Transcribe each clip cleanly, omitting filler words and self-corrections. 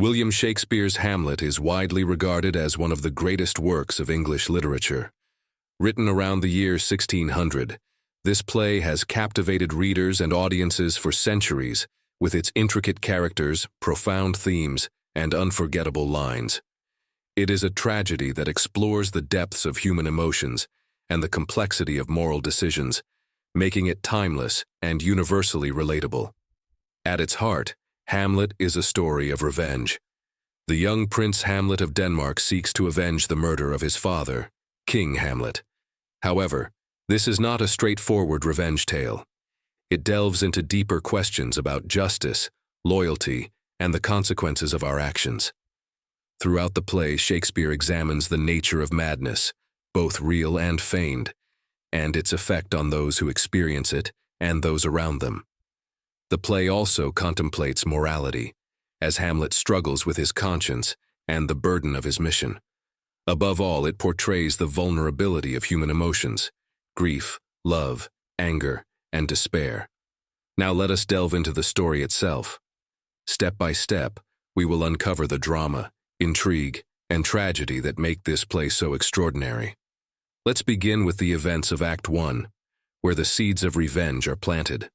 William Shakespeare's Hamlet is widely regarded as one of the greatest works of English literature. Written around the year 1600, this play has captivated readers and audiences for centuries with its intricate characters, profound themes, and unforgettable lines. It is a tragedy that explores the depths of human emotions and the complexity of moral decisions, making it timeless and universally relatable. At its heart, Hamlet is a story of revenge. The young Prince Hamlet of Denmark seeks to avenge the murder of his father, King Hamlet. However, this is not a straightforward revenge tale. It delves into deeper questions about justice, loyalty, and the consequences of our actions. Throughout the play, Shakespeare examines the nature of madness, both real and feigned, and its effect on those who experience it and those around them. The play also contemplates morality, as Hamlet struggles with his conscience and the burden of his mission. Above all, it portrays the vulnerability of human emotions, grief, love, anger, and despair. Now let us delve into the story itself. Step by step, we will uncover the drama, intrigue, and tragedy that make this play so extraordinary. Let's begin with the events of Act 1, where the seeds of revenge are planted.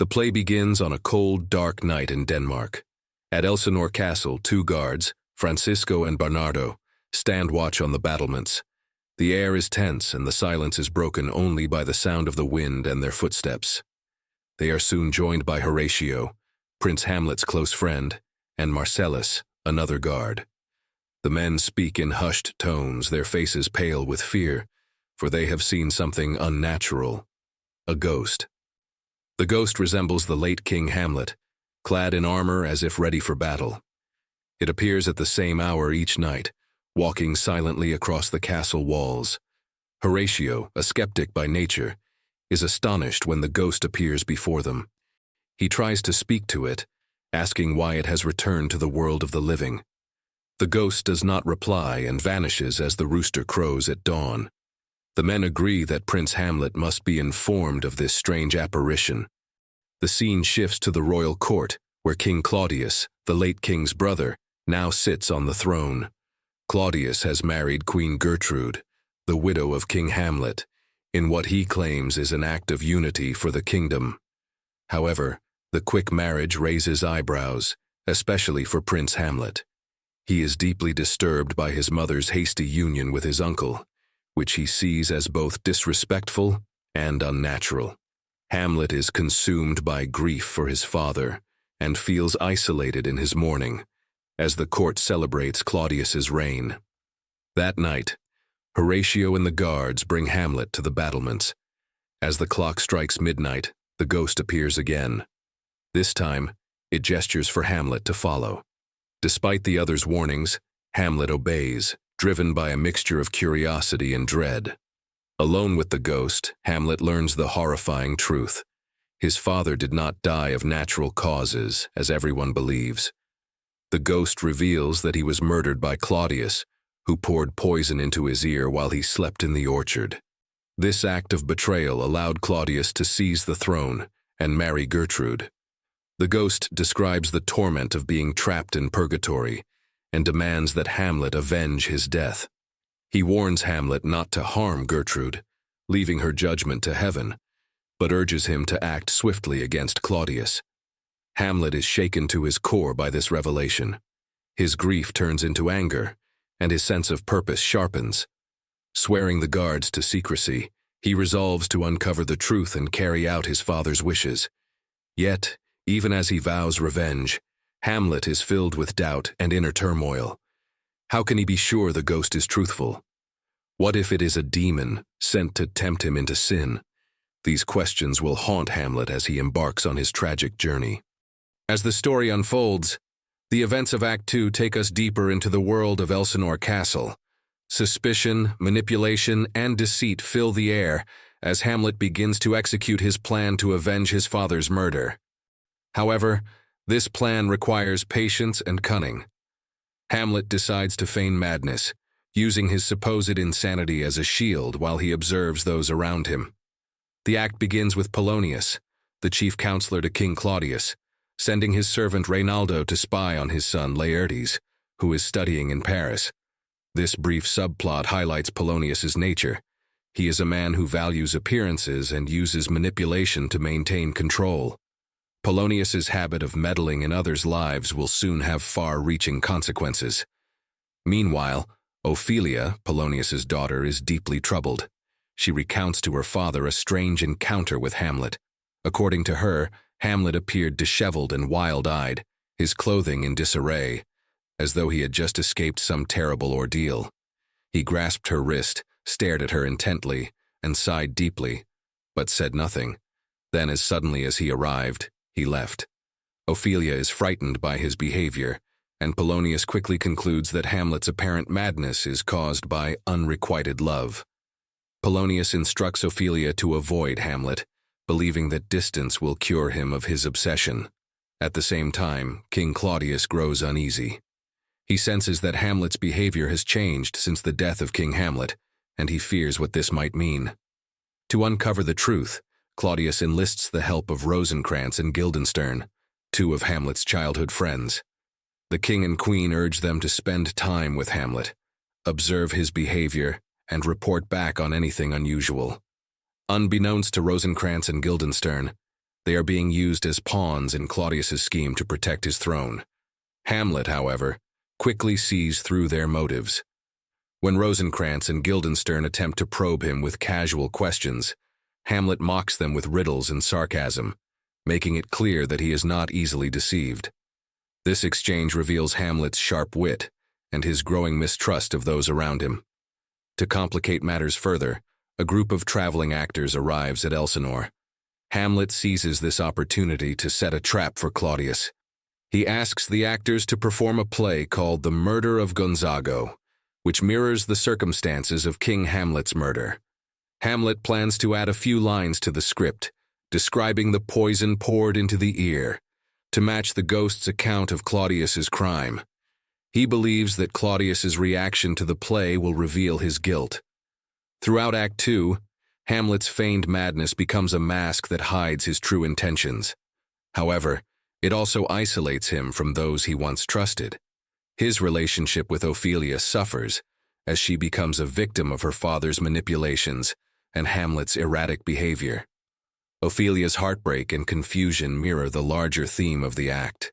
The play begins on a cold, dark night in Denmark. At Elsinore Castle, two guards, Francisco and Bernardo, stand watch on the battlements. The air is tense and the silence is broken only by the sound of the wind and their footsteps. They are soon joined by Horatio, Prince Hamlet's close friend, and Marcellus, another guard. The men speak in hushed tones, their faces pale with fear, for they have seen something unnatural, a ghost. The ghost resembles the late King Hamlet, clad in armor as if ready for battle. It appears at the same hour each night, walking silently across the castle walls. Horatio, a skeptic by nature, is astonished when the ghost appears before them. He tries to speak to it, asking why it has returned to the world of the living. The ghost does not reply and vanishes as the rooster crows at dawn. The men agree that Prince Hamlet must be informed of this strange apparition. The scene shifts to the royal court, where King Claudius, the late king's brother, now sits on the throne. Claudius has married Queen Gertrude, the widow of King Hamlet, in what he claims is an act of unity for the kingdom. However, the quick marriage raises eyebrows, especially for Prince Hamlet. He is deeply disturbed by his mother's hasty union with his uncle, which he sees as both disrespectful and unnatural. Hamlet is consumed by grief for his father and feels isolated in his mourning as the court celebrates Claudius's reign. That night, Horatio and the guards bring Hamlet to the battlements. As the clock strikes midnight, the ghost appears again. This time, it gestures for Hamlet to follow. Despite the others' warnings, Hamlet obeys, driven by a mixture of curiosity and dread. Alone with the ghost, Hamlet learns the horrifying truth. His father did not die of natural causes, as everyone believes. The ghost reveals that he was murdered by Claudius, who poured poison into his ear while he slept in the orchard. This act of betrayal allowed Claudius to seize the throne and marry Gertrude. The ghost describes the torment of being trapped in purgatory and demands that Hamlet avenge his death. He warns Hamlet not to harm Gertrude, leaving her judgment to heaven, but urges him to act swiftly against Claudius. Hamlet is shaken to his core by this revelation. His grief turns into anger, and his sense of purpose sharpens. Swearing the guards to secrecy, he resolves to uncover the truth and carry out his father's wishes. Yet, even as he vows revenge, Hamlet is filled with doubt and inner turmoil. How can he be sure the ghost is truthful? What if it is a demon sent to tempt him into sin? These questions will haunt Hamlet as he embarks on his tragic journey. As the story unfolds, the events of Act 2 take us deeper into the world of Elsinore Castle. Suspicion, manipulation, and deceit fill the air as Hamlet begins to execute his plan to avenge his father's murder. However, this plan requires patience and cunning. Hamlet decides to feign madness, using his supposed insanity as a shield while he observes those around him. The act begins with Polonius, the chief counselor to King Claudius, sending his servant Reynaldo to spy on his son Laertes, who is studying in Paris. This brief subplot highlights Polonius's nature. He is a man who values appearances and uses manipulation to maintain control. Polonius's habit of meddling in others' lives will soon have far-reaching consequences. Meanwhile, Ophelia, Polonius's daughter, is deeply troubled. She recounts to her father a strange encounter with Hamlet. According to her, Hamlet appeared disheveled and wild-eyed, his clothing in disarray, as though he had just escaped some terrible ordeal. He grasped her wrist, stared at her intently, and sighed deeply, but said nothing. Then, as suddenly as he arrived, he left. Ophelia is frightened by his behavior, and Polonius quickly concludes that Hamlet's apparent madness is caused by unrequited love. Polonius instructs Ophelia to avoid Hamlet, believing that distance will cure him of his obsession. At the same time, King Claudius grows uneasy. He senses that Hamlet's behavior has changed since the death of King Hamlet, and he fears what this might mean. To uncover the truth, Claudius enlists the help of Rosencrantz and Guildenstern, two of Hamlet's childhood friends. The king and queen urge them to spend time with Hamlet, observe his behavior, and report back on anything unusual. Unbeknownst to Rosencrantz and Guildenstern, they are being used as pawns in Claudius's scheme to protect his throne. Hamlet, however, quickly sees through their motives. When Rosencrantz and Guildenstern attempt to probe him with casual questions, Hamlet mocks them with riddles and sarcasm, making it clear that he is not easily deceived. This exchange reveals Hamlet's sharp wit and his growing mistrust of those around him. To complicate matters further, a group of traveling actors arrives at Elsinore. Hamlet seizes this opportunity to set a trap for Claudius. He asks the actors to perform a play called The Murder of Gonzago, which mirrors the circumstances of King Hamlet's murder. Hamlet plans to add a few lines to the script, describing the poison poured into the ear, to match the ghost's account of Claudius's crime. He believes that Claudius's reaction to the play will reveal his guilt. Throughout Act 2, Hamlet's feigned madness becomes a mask that hides his true intentions. However, it also isolates him from those he once trusted. His relationship with Ophelia suffers as she becomes a victim of her father's manipulations and Hamlet's erratic behavior. Ophelia's heartbreak and confusion mirror the larger theme of the act,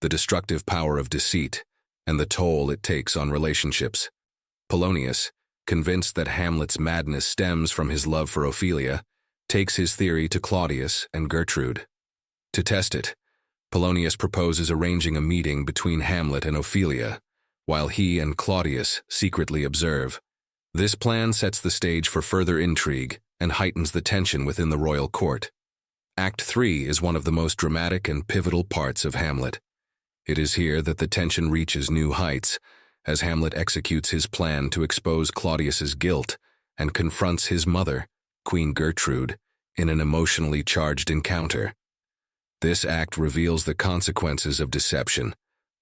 the destructive power of deceit and the toll it takes on relationships. Polonius, convinced that Hamlet's madness stems from his love for Ophelia, takes his theory to Claudius and Gertrude. To test it, Polonius proposes arranging a meeting between Hamlet and Ophelia, while he and Claudius secretly observe. This plan sets the stage for further intrigue and heightens the tension within the royal court. Act 3 is one of the most dramatic and pivotal parts of Hamlet. It is here that the tension reaches new heights, as Hamlet executes his plan to expose Claudius's guilt and confronts his mother, Queen Gertrude, in an emotionally charged encounter. This act reveals the consequences of deception,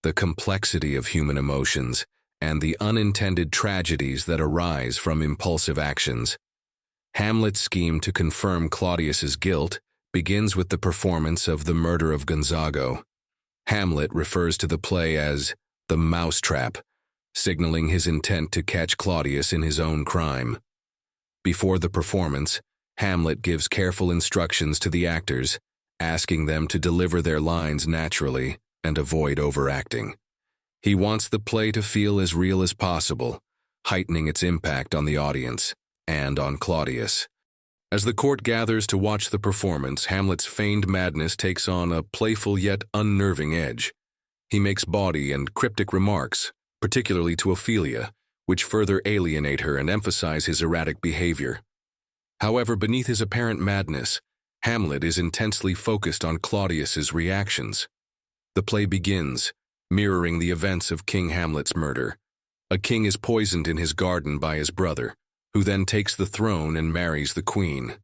the complexity of human emotions, and the unintended tragedies that arise from impulsive actions. Hamlet's scheme to confirm Claudius's guilt begins with the performance of The Murder of Gonzago. Hamlet refers to the play as the mousetrap, signaling his intent to catch Claudius in his own crime. Before the performance, Hamlet gives careful instructions to the actors, asking them to deliver their lines naturally and avoid overacting. He wants the play to feel as real as possible, heightening its impact on the audience and on Claudius. As the court gathers to watch the performance, Hamlet's feigned madness takes on a playful yet unnerving edge. He makes bawdy and cryptic remarks, particularly to Ophelia, which further alienate her and emphasize his erratic behavior. However, beneath his apparent madness, Hamlet is intensely focused on Claudius's reactions. The play begins, mirroring the events of King Hamlet's murder. A king is poisoned in his garden by his brother, who then takes the throne and marries the queen.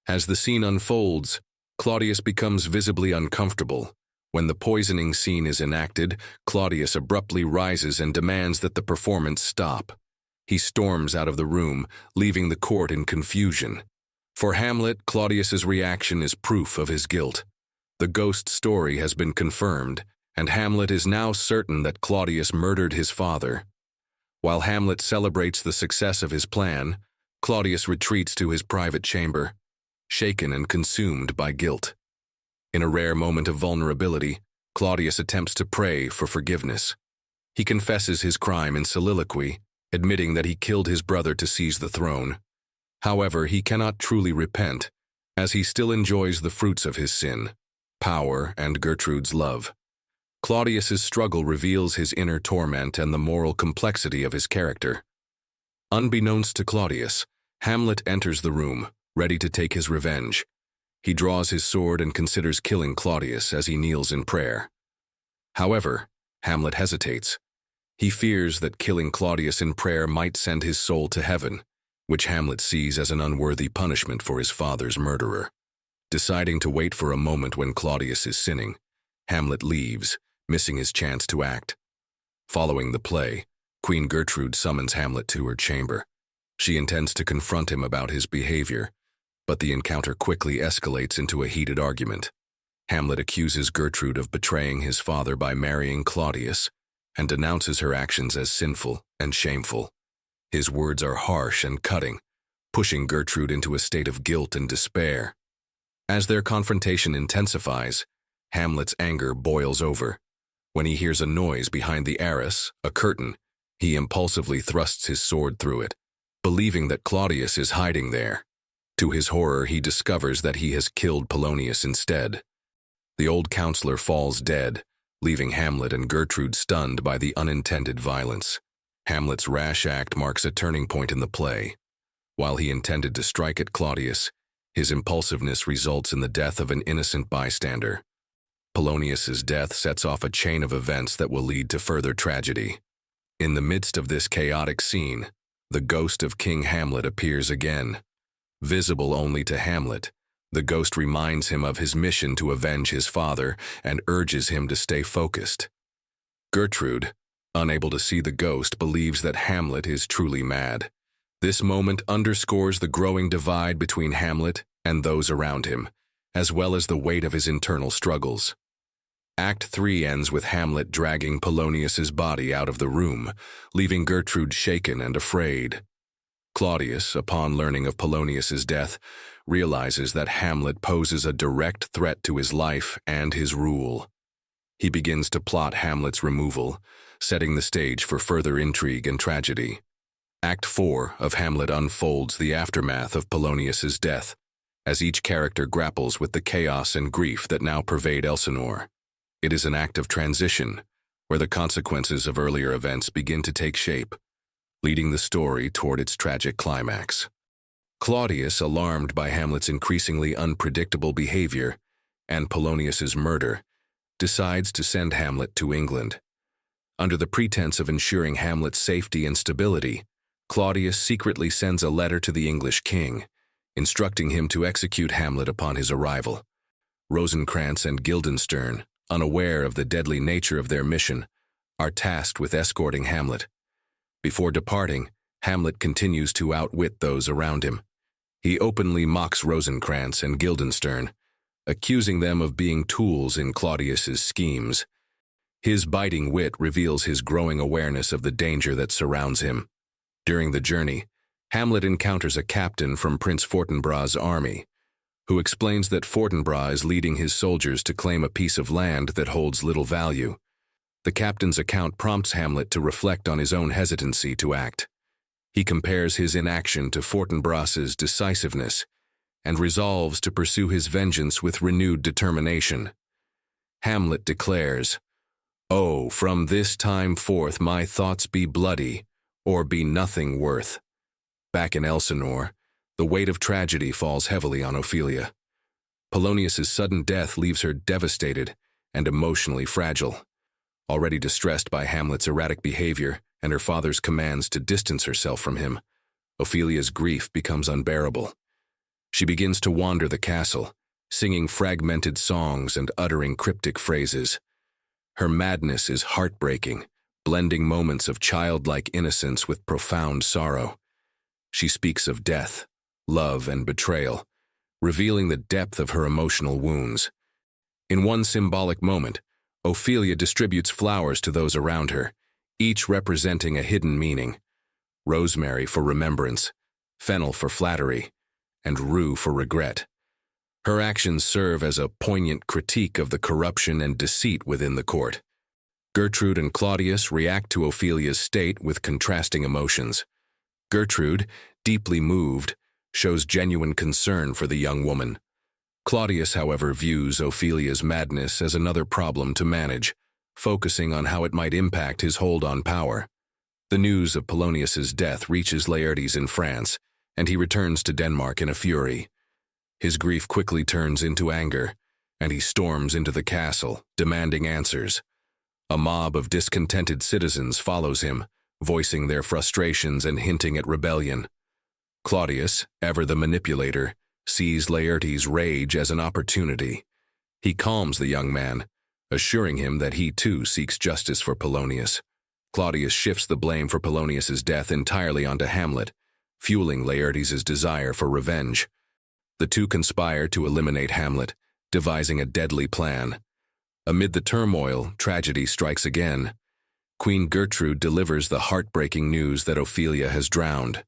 As the scene unfolds, Claudius becomes visibly uncomfortable. When the poisoning scene is enacted, Claudius abruptly rises and demands that the performance stop. He storms out of the room, leaving the court in confusion. For Hamlet, Claudius's reaction is proof of his guilt. The ghost story has been confirmed, and Hamlet is now certain that Claudius murdered his father. While Hamlet celebrates the success of his plan, Claudius retreats to his private chamber, shaken and consumed by guilt. In a rare moment of vulnerability, Claudius attempts to pray for forgiveness. He confesses his crime in soliloquy, admitting that he killed his brother to seize the throne. However, he cannot truly repent, as he still enjoys the fruits of his sin, power, and Gertrude's love. Claudius's struggle reveals his inner torment and the moral complexity of his character. Unbeknownst to Claudius, Hamlet enters the room, ready to take his revenge. He draws his sword and considers killing Claudius as he kneels in prayer. However, Hamlet hesitates. He fears that killing Claudius in prayer might send his soul to heaven, which Hamlet sees as an unworthy punishment for his father's murderer. Deciding to wait for a moment when Claudius is sinning, Hamlet leaves, missing his chance to act. Following the play, Queen Gertrude summons Hamlet to her chamber. She intends to confront him about his behavior, but the encounter quickly escalates into a heated argument. Hamlet accuses Gertrude of betraying his father by marrying Claudius, and denounces her actions as sinful and shameful. His words are harsh and cutting, pushing Gertrude into a state of guilt and despair. As their confrontation intensifies, Hamlet's anger boils over. When he hears a noise behind the arras, a curtain, he impulsively thrusts his sword through it, believing that Claudius is hiding there. To his horror, he discovers that he has killed Polonius instead. The old counselor falls dead, leaving Hamlet and Gertrude stunned by the unintended violence. Hamlet's rash act marks a turning point in the play. While he intended to strike at Claudius, his impulsiveness results in the death of an innocent bystander. Polonius's death sets off a chain of events that will lead to further tragedy. In the midst of this chaotic scene, the ghost of King Hamlet appears again. Visible only to Hamlet, the ghost reminds him of his mission to avenge his father and urges him to stay focused. Gertrude, unable to see the ghost, believes that Hamlet is truly mad. This moment underscores the growing divide between Hamlet and those around him, as well as the weight of his internal struggles. Act 3 ends with Hamlet dragging Polonius's body out of the room, leaving Gertrude shaken and afraid. Claudius, upon learning of Polonius's death, realizes that Hamlet poses a direct threat to his life and his rule. He begins to plot Hamlet's removal, setting the stage for further intrigue and tragedy. Act 4 of Hamlet unfolds the aftermath of Polonius's death, as each character grapples with the chaos and grief that now pervade Elsinore. It is an act of transition, where the consequences of earlier events begin to take shape, leading the story toward its tragic climax. Claudius, alarmed by Hamlet's increasingly unpredictable behavior and Polonius's murder, decides to send Hamlet to England. Under the pretense of ensuring Hamlet's safety and stability, Claudius secretly sends a letter to the English king, instructing him to execute Hamlet upon his arrival. Rosencrantz and Guildenstern, unaware of the deadly nature of their mission, are tasked with escorting Hamlet. Before departing, Hamlet continues to outwit those around him. He openly mocks Rosencrantz and Guildenstern, accusing them of being tools in Claudius's schemes. His biting wit reveals his growing awareness of the danger that surrounds him. During the journey, Hamlet encounters a captain from Prince Fortinbras's army, who explains that Fortinbras is leading his soldiers to claim a piece of land that holds little value. The captain's account prompts Hamlet to reflect on his own hesitancy to act. He compares his inaction to Fortinbras's decisiveness and resolves to pursue his vengeance with renewed determination. Hamlet declares, "Oh, from this time forth my thoughts be bloody, or be nothing worth." Back in Elsinore, the weight of tragedy falls heavily on Ophelia. Polonius's sudden death leaves her devastated and emotionally fragile. Already distressed by Hamlet's erratic behavior and her father's commands to distance herself from him, Ophelia's grief becomes unbearable. She begins to wander the castle, singing fragmented songs and uttering cryptic phrases. Her madness is heartbreaking, blending moments of childlike innocence with profound sorrow. She speaks of death, love, and betrayal, revealing the depth of her emotional wounds. In one symbolic moment, Ophelia distributes flowers to those around her, each representing a hidden meaning: rosemary for remembrance, fennel for flattery, and rue for regret. Her actions serve as a poignant critique of the corruption and deceit within the court. Gertrude and Claudius react to Ophelia's state with contrasting emotions. Gertrude, deeply moved, shows genuine concern for the young woman. Claudius, however, views Ophelia's madness as another problem to manage, focusing on how it might impact his hold on power. The news of Polonius's death reaches Laertes in France, and he returns to Denmark in a fury. His grief quickly turns into anger, and he storms into the castle, demanding answers. A mob of discontented citizens follows him, voicing their frustrations and hinting at rebellion. Claudius, ever the manipulator, sees Laertes' rage as an opportunity. He calms the young man, assuring him that he too seeks justice for Polonius. Claudius shifts the blame for Polonius's death entirely onto Hamlet, fueling Laertes' desire for revenge. The two conspire to eliminate Hamlet, devising a deadly plan. Amid the turmoil, tragedy strikes again. Queen Gertrude delivers the heartbreaking news that Ophelia has drowned.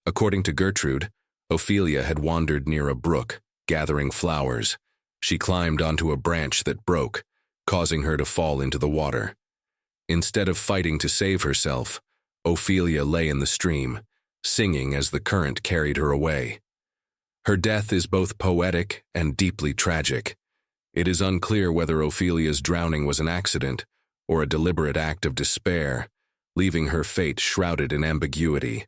According to Gertrude, Ophelia had wandered near a brook, gathering flowers. She climbed onto a branch that broke, causing her to fall into the water. Instead of fighting to save herself, Ophelia lay in the stream, singing as the current carried her away. Her death is both poetic and deeply tragic. It is unclear whether Ophelia's drowning was an accident or a deliberate act of despair, leaving her fate shrouded in ambiguity.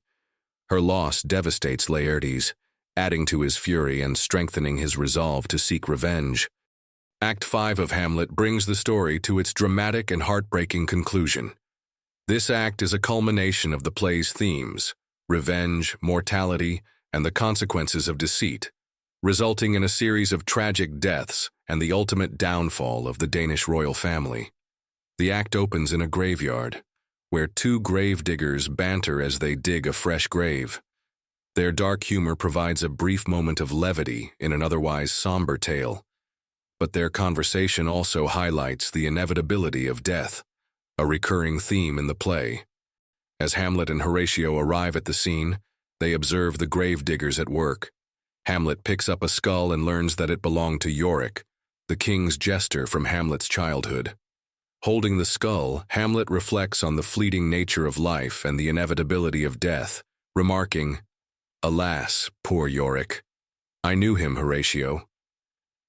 Her loss devastates Laertes, adding to his fury and strengthening his resolve to seek revenge. Act 5 of Hamlet brings the story to its dramatic and heartbreaking conclusion. This act is a culmination of the play's themes: revenge, mortality, and the consequences of deceit, resulting in a series of tragic deaths and the ultimate downfall of the Danish royal family. The act opens in a graveyard, where two gravediggers banter as they dig a fresh grave. Their dark humor provides a brief moment of levity in an otherwise somber tale, but their conversation also highlights the inevitability of death, a recurring theme in the play. As Hamlet and Horatio arrive at the scene, they observe the gravediggers at work. Hamlet picks up a skull and learns that it belonged to Yorick, the king's jester from Hamlet's childhood. Holding the skull, Hamlet reflects on the fleeting nature of life and the inevitability of death, remarking, "Alas, poor Yorick. I knew him, Horatio."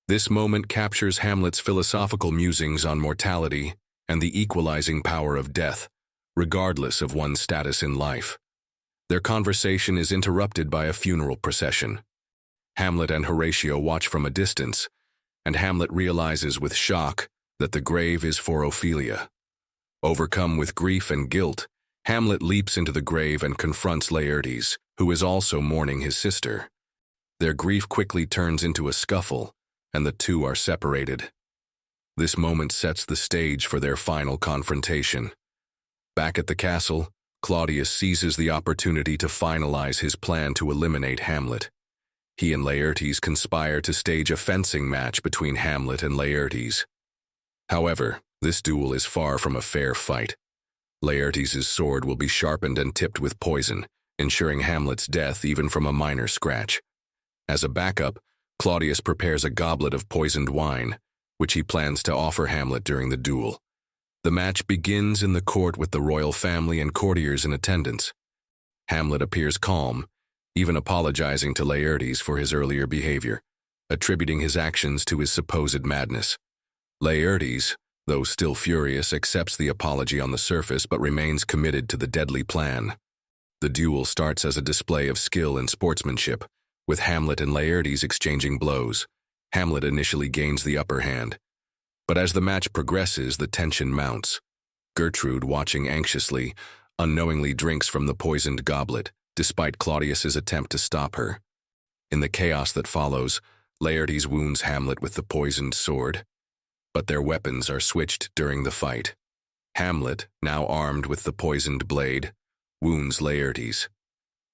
This moment captures Hamlet's philosophical musings on mortality and the equalizing power of death, regardless of one's status in life. Their conversation is interrupted by a funeral procession. Hamlet and Horatio watch from a distance, and Hamlet realizes with shock that the grave is for Ophelia. Overcome with grief and guilt, Hamlet leaps into the grave and confronts Laertes, who is also mourning his sister. Their grief quickly turns into a scuffle, and the two are separated. This moment sets the stage for their final confrontation. Back at the castle, Claudius seizes the opportunity to finalize his plan to eliminate Hamlet. He and Laertes conspire to stage a fencing match between Hamlet and Laertes. However, this duel is far from a fair fight. Laertes' sword will be sharpened and tipped with poison, ensuring Hamlet's death even from a minor scratch. As a backup, Claudius prepares a goblet of poisoned wine, which he plans to offer Hamlet during the duel. The match begins in the court with the royal family and courtiers in attendance. Hamlet appears calm, even apologizing to Laertes for his earlier behavior, attributing his actions to his supposed madness. Laertes, though still furious, accepts the apology on the surface but remains committed to the deadly plan. The duel starts as a display of skill and sportsmanship, with Hamlet and Laertes exchanging blows. Hamlet initially gains the upper hand, but as the match progresses, the tension mounts. Gertrude, watching anxiously, unknowingly drinks from the poisoned goblet, despite Claudius's attempt to stop her. In the chaos that follows, Laertes wounds Hamlet with the poisoned sword, but their weapons are switched during the fight. Hamlet, now armed with the poisoned blade, wounds Laertes.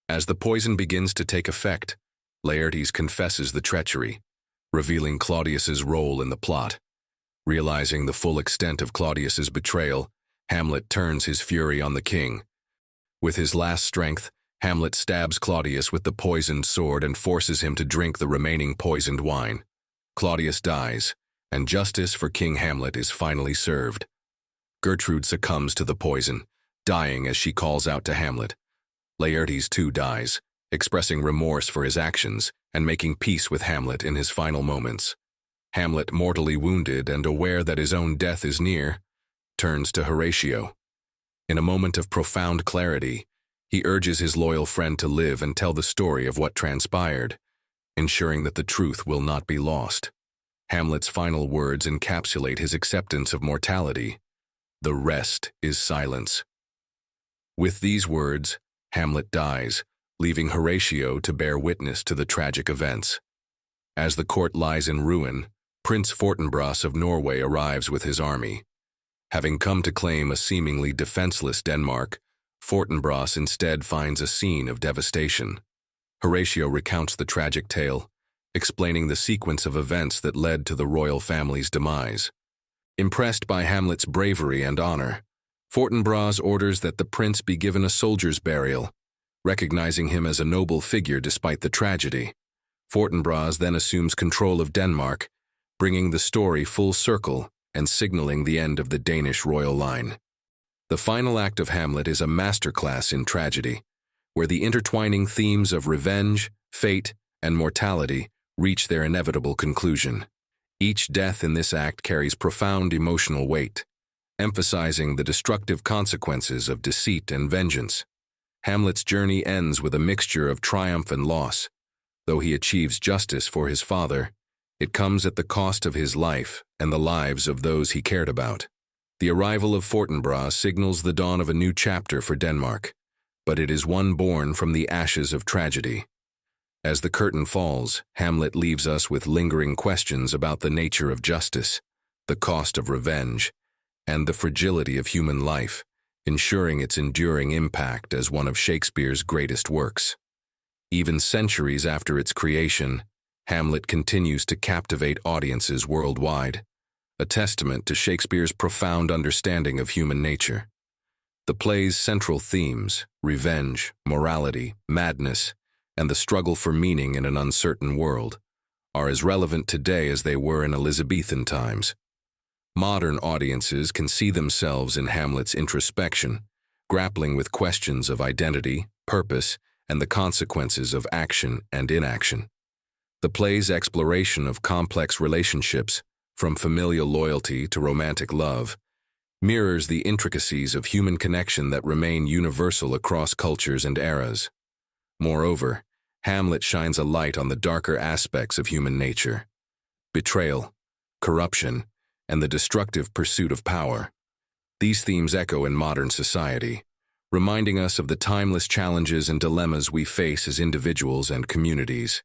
As the poison begins to take effect, Laertes confesses the treachery, revealing Claudius's role in the plot. Realizing the full extent of Claudius's betrayal, Hamlet turns his fury on the king. With his last strength, Hamlet stabs Claudius with the poisoned sword and forces him to drink the remaining poisoned wine. Claudius dies, and justice for King Hamlet is finally served. Gertrude succumbs to the poison, dying as she calls out to Hamlet. Laertes too dies, expressing remorse for his actions and making peace with Hamlet in his final moments. Hamlet, mortally wounded and aware that his own death is near, turns to Horatio. In a moment of profound clarity, he urges his loyal friend to live and tell the story of what transpired, ensuring that the truth will not be lost. Hamlet's final words encapsulate his acceptance of mortality. The rest is silence. With these words, Hamlet dies, leaving Horatio to bear witness to the tragic events. As the court lies in ruin, Prince Fortinbras of Norway arrives with his army. Having come to claim a seemingly defenseless Denmark, Fortinbras instead finds a scene of devastation. Horatio recounts the tragic tale, explaining the sequence of events that led to the royal family's demise. Impressed by Hamlet's bravery and honor, Fortinbras orders that the prince be given a soldier's burial, recognizing him as a noble figure despite the tragedy. Fortinbras then assumes control of Denmark, bringing the story full circle and signaling the end of the Danish royal line. The final act of Hamlet is a masterclass in tragedy, where the intertwining themes of revenge, fate, and mortality reach their inevitable conclusion. Each death in this act carries profound emotional weight, emphasizing the destructive consequences of deceit and vengeance. Hamlet's journey ends with a mixture of triumph and loss. Though he achieves justice for his father, it comes at the cost of his life and the lives of those he cared about. The arrival of Fortinbras signals the dawn of a new chapter for Denmark, but it is one born from the ashes of tragedy. As the curtain falls, Hamlet leaves us with lingering questions about the nature of justice, the cost of revenge, and the fragility of human life, ensuring its enduring impact as one of Shakespeare's greatest works. Even centuries after its creation, Hamlet continues to captivate audiences worldwide, a testament to Shakespeare's profound understanding of human nature. The play's central themes, revenge, morality, madness, and the struggle for meaning in an uncertain world, are as relevant today as they were in Elizabethan times. Modern audiences can see themselves in Hamlet's introspection, grappling with questions of identity, purpose, and the consequences of action and inaction. The play's exploration of complex relationships, from familial loyalty to romantic love, mirrors the intricacies of human connection that remain universal across cultures and eras. Moreover, Hamlet shines a light on the darker aspects of human nature: betrayal, corruption, and the destructive pursuit of power. These themes echo in modern society, reminding us of the timeless challenges and dilemmas we face as individuals and communities.